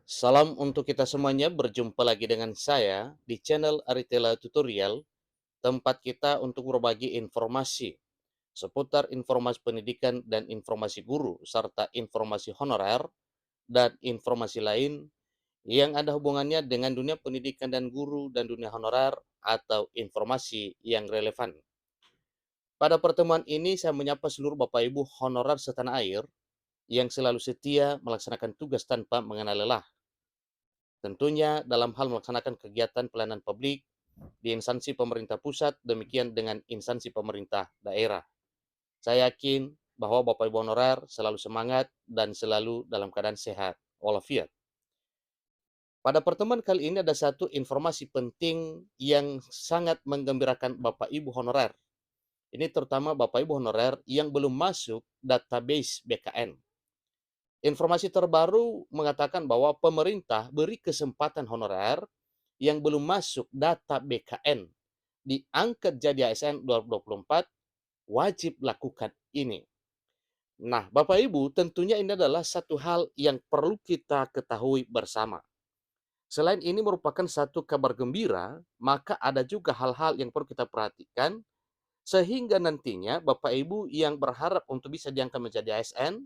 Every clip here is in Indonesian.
Salam untuk kita semuanya, berjumpa lagi dengan saya di channel Aritela Tutorial, tempat kita untuk berbagi informasi seputar informasi pendidikan dan informasi guru, serta informasi honorer dan informasi lain yang ada hubungannya dengan dunia pendidikan dan guru dan dunia honorer atau informasi yang relevan. Pada pertemuan ini saya menyapa seluruh Bapak Ibu honorer setanah air yang selalu setia melaksanakan tugas tanpa mengenal lelah. Tentunya dalam hal melaksanakan kegiatan pelayanan publik di instansi pemerintah pusat, demikian dengan instansi pemerintah daerah. Saya yakin bahwa Bapak Ibu honorer selalu semangat dan selalu dalam keadaan sehat walafiat. Pada pertemuan kali ini ada satu informasi penting yang sangat menggembirakan Bapak Ibu honorer. Ini terutama Bapak Ibu honorer yang belum masuk database BKN. Informasi terbaru mengatakan bahwa pemerintah beri kesempatan honorer yang belum masuk data BKN diangkat jadi ASN 2024 wajib lakukan ini. Nah, Bapak Ibu, tentunya ini adalah satu hal yang perlu kita ketahui bersama. Selain ini merupakan satu kabar gembira, maka ada juga hal-hal yang perlu kita perhatikan sehingga nantinya Bapak Ibu yang berharap untuk bisa diangkat menjadi ASN,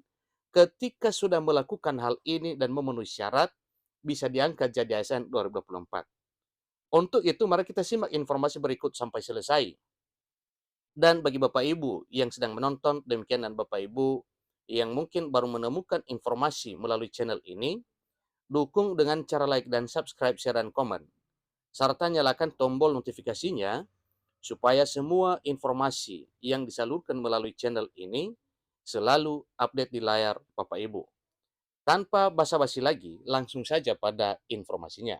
ketika sudah melakukan hal ini dan memenuhi syarat, bisa diangkat jadi ASN 2024. Untuk itu, mari kita simak informasi berikut sampai selesai. Dan bagi Bapak Ibu yang sedang menonton, demikian dan Bapak Ibu yang mungkin baru menemukan informasi melalui channel ini, dukung dengan cara like dan subscribe, share, dan komen. Serta nyalakan tombol notifikasinya supaya semua informasi yang disalurkan melalui channel ini selalu update di layar Bapak Ibu. Tanpa basa-basi lagi, langsung saja pada informasinya.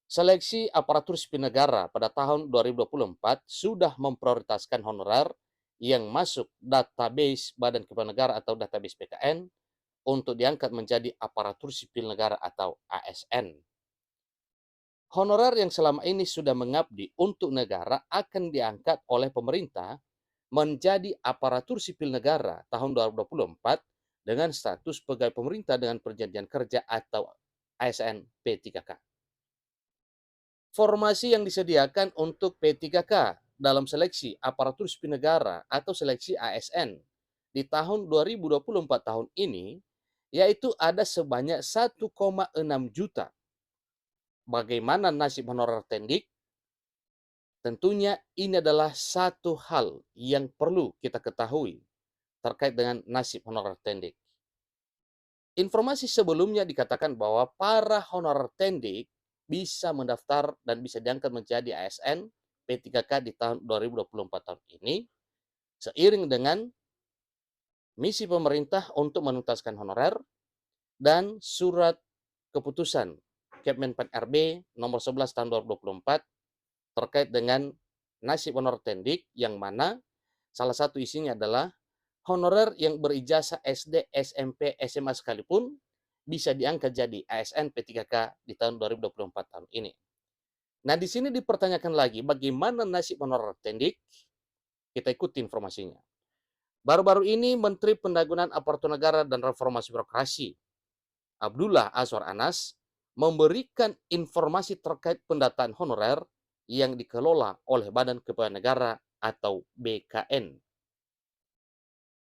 Seleksi aparatur sipil negara pada tahun 2024 sudah memprioritaskan honorer yang masuk database Badan Kepegawaian Negara atau database BKN untuk diangkat menjadi aparatur sipil negara atau ASN. Honorer yang selama ini sudah mengabdi untuk negara akan diangkat oleh pemerintah menjadi aparatur sipil negara tahun 2024 dengan status pegawai pemerintah dengan perjanjian kerja atau ASN P3K. Formasi yang disediakan untuk P3K dalam seleksi aparatur sipil negara atau seleksi ASN di tahun 2024 tahun ini, yaitu ada sebanyak 1,6 juta. Bagaimana nasib honorer tendik? Tentunya ini adalah satu hal yang perlu kita ketahui terkait dengan nasib honorer tendik. Informasi sebelumnya dikatakan bahwa para honorer tendik bisa mendaftar dan bisa diangkat menjadi ASN P3K di tahun 2024 tahun ini seiring dengan misi pemerintah untuk menuntaskan honorer dan surat keputusan Kemenpan RB nomor 11 tahun 2024 terkait dengan nasib honorer tendik yang mana salah satu isinya adalah honorer yang berijazah SD, SMP, SMA sekalipun bisa diangkat jadi ASN P3K di tahun 2024 tahun ini. Nah, di sini dipertanyakan lagi bagaimana nasib honorer tendik? Kita ikuti informasinya. Baru-baru ini Menteri Pendagunan Aparatur Negara dan Reformasi Birokrasi Abdullah Azwar Anas memberikan informasi terkait pendataan honorer yang dikelola oleh Badan Kepegawaian Negara atau BKN.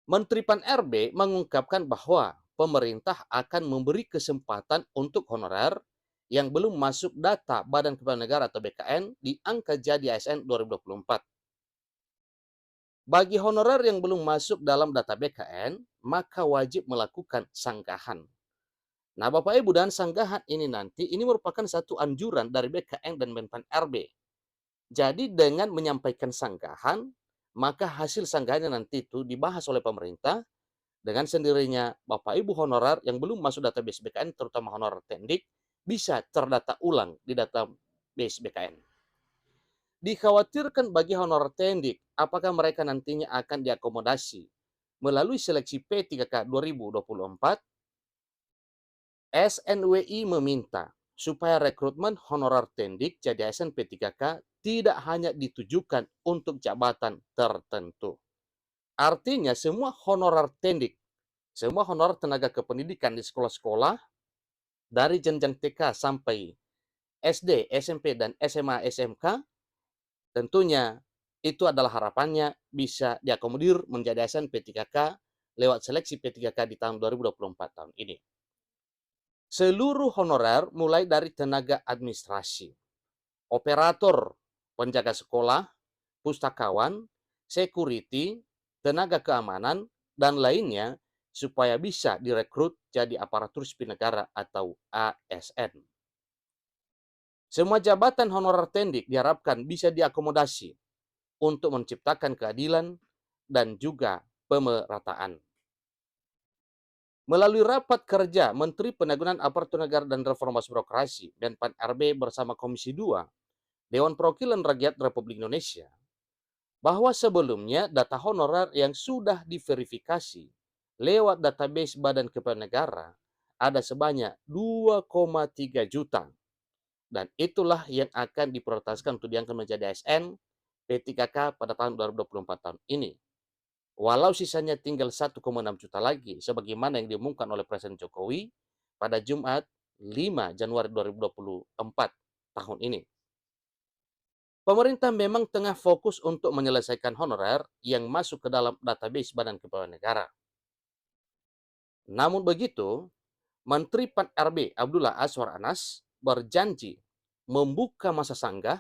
Menteri Pan-RB mengungkapkan bahwa pemerintah akan memberi kesempatan untuk honorer yang belum masuk data Badan Kepegawaian Negara atau BKN diangkat jadi ASN 2024. Bagi honorer yang belum masuk dalam data BKN, maka wajib melakukan sanggahan. Nah, Bapak Ibu, dan sanggahan ini nanti ini merupakan satu anjuran dari BKN dan Menpan RB. Jadi dengan menyampaikan sanggahan, maka hasil sanggahannya nanti itu dibahas oleh pemerintah dengan sendirinya Bapak Ibu honorer yang belum masuk database BKN terutama honorer tendik bisa terdata ulang di database BKN. Dikhawatirkan bagi honorer tendik, apakah mereka nantinya akan diakomodasi melalui seleksi P3K 2024. SNWI meminta supaya rekrutmen honorer tendik jadi ASN P3K tidak hanya ditujukan untuk jabatan tertentu. Artinya semua honorer tendik, semua honorer tenaga kependidikan di sekolah-sekolah dari jenjang TK sampai SD, SMP, dan SMA, SMK, tentunya itu adalah harapannya bisa diakomodir menjadi ASN P3K lewat seleksi P3K di tahun 2024 tahun ini. Seluruh honorer mulai dari tenaga administrasi, operator, penjaga sekolah, pustakawan, security, tenaga keamanan, dan lainnya supaya bisa direkrut jadi aparatur sipil negara atau ASN. Semua jabatan honorer tendik diharapkan bisa diakomodasi untuk menciptakan keadilan dan juga pemerataan. Melalui rapat kerja Menteri Penanggulangan Aparatur Negara dan Reformasi Birokrasi Menpan RB bersama Komisi 2 Dewan Perwakilan Rakyat Republik Indonesia, bahwa sebelumnya data honorer yang sudah diverifikasi lewat database Badan Kepegawaian Negara ada sebanyak 2,3 juta. Dan itulah yang akan diprioritaskan untuk diangkat menjadi ASN P3K pada tahun 2024 tahun ini. Walau sisanya tinggal 1,6 juta lagi, sebagaimana yang diumumkan oleh Presiden Jokowi pada Jumat 5 Januari 2024 tahun ini. Pemerintah memang tengah fokus untuk menyelesaikan honorer yang masuk ke dalam database Badan Kepegawaian Negara. Namun begitu, Menteri Pan RB Abdullah Azwar Anas berjanji membuka masa sanggah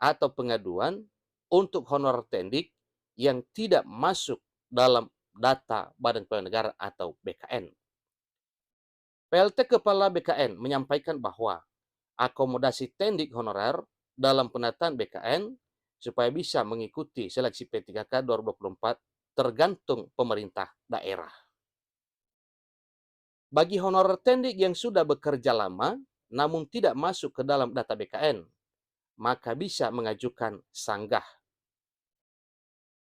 atau pengaduan untuk honorer tendik yang tidak masuk dalam data Badan Kepegawaian Negara atau BKN. PLT Kepala BKN menyampaikan bahwa akomodasi tendik honorer dalam penataan BKN supaya bisa mengikuti seleksi P3K 2024 tergantung pemerintah daerah. Bagi honorer tendik yang sudah bekerja lama namun tidak masuk ke dalam data BKN, maka bisa mengajukan sanggah.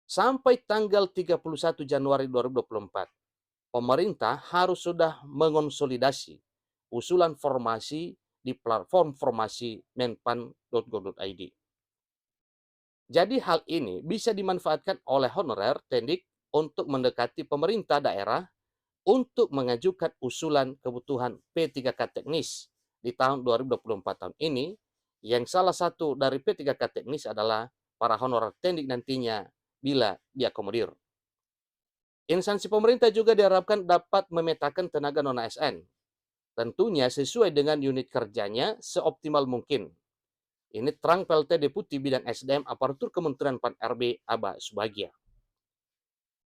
Sampai tanggal 31 Januari 2024, pemerintah harus sudah mengonsolidasi usulan formasi di platform formasi menpan.go.id. Jadi hal ini bisa dimanfaatkan oleh honorer tendik untuk mendekati pemerintah daerah untuk mengajukan usulan kebutuhan P3K teknis di tahun 2024 tahun ini, yang salah satu dari P3K teknis adalah para honorer tendik nantinya bila diakomodir. Instansi pemerintah juga diharapkan dapat memetakan tenaga non-ASN, tentunya sesuai dengan unit kerjanya seoptimal mungkin. Ini terang PLT Deputi Bidang SDM Aparatur Kementerian Pan RB Aba Subagia.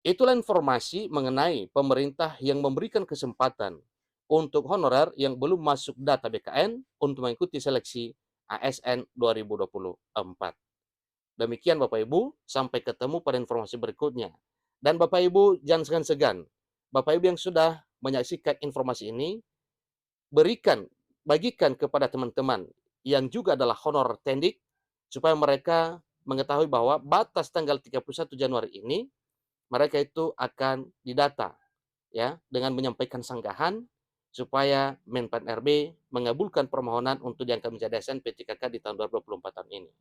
Itulah informasi mengenai pemerintah yang memberikan kesempatan untuk honorer yang belum masuk data BKN untuk mengikuti seleksi ASN 2024. Demikian Bapak Ibu, sampai ketemu pada informasi berikutnya. Dan Bapak Ibu jangan segan-segan. Bapak Ibu yang sudah menyaksikan informasi ini, bagikan kepada teman-teman yang juga adalah honorer tendik, supaya mereka mengetahui bahwa batas tanggal 31 Januari ini, mereka itu akan didata ya dengan menyampaikan sanggahan supaya Menpan RB mengabulkan permohonan untuk diangkat menjadi ASN P3K di tahun 2024 tahun ini.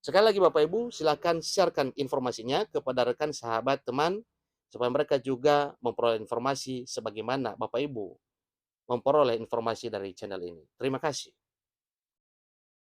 Sekali lagi Bapak Ibu, silakan sharekan informasinya kepada rekan, sahabat, teman, supaya mereka juga memperoleh informasi sebagaimana Bapak Ibu memperoleh informasi dari channel ini. Terima kasih.